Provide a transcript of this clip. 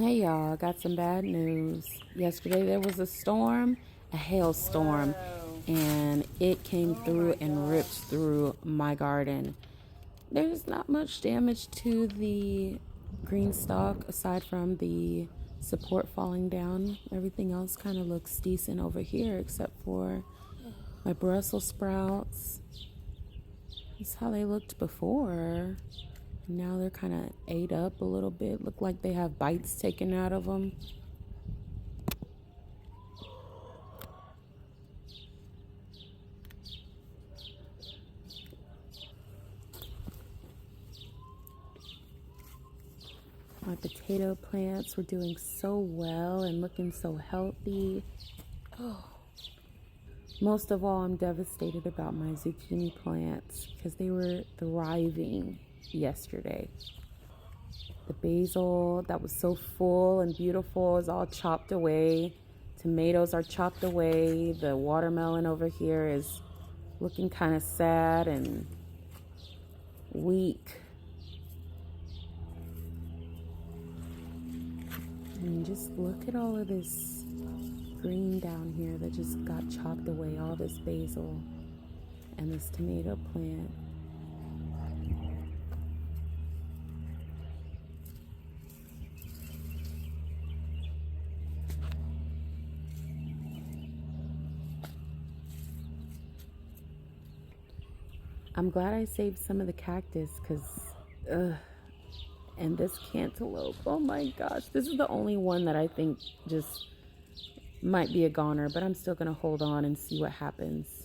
Hey y'all, got some bad news. Yesterday there was a storm, a hailstorm, Whoa. and it came Oh through my and ripped gosh. through my garden. There's not much damage to the green stalk aside from the support falling down. Everything else kind of looks decent over here except for my Brussels sprouts. That's how they looked before. Now they're kind of ate up a little bit. Look like they have bites taken out of them. My potato plants were doing so well and looking so healthy. Oh, most of all, I'm devastated about my zucchini plants because they were thriving yesterday. The basil that was so full and beautiful is all chopped away. Tomatoes are chopped away. The watermelon over here is looking kind of sad and weak. And just look at all of this green down here that just got chopped away, all this basil and this tomato plant. I'm glad I saved some of the cactus because, and this cantaloupe, oh my gosh, this is the only one that I think just might be a goner, but I'm still gonna hold on and see what happens.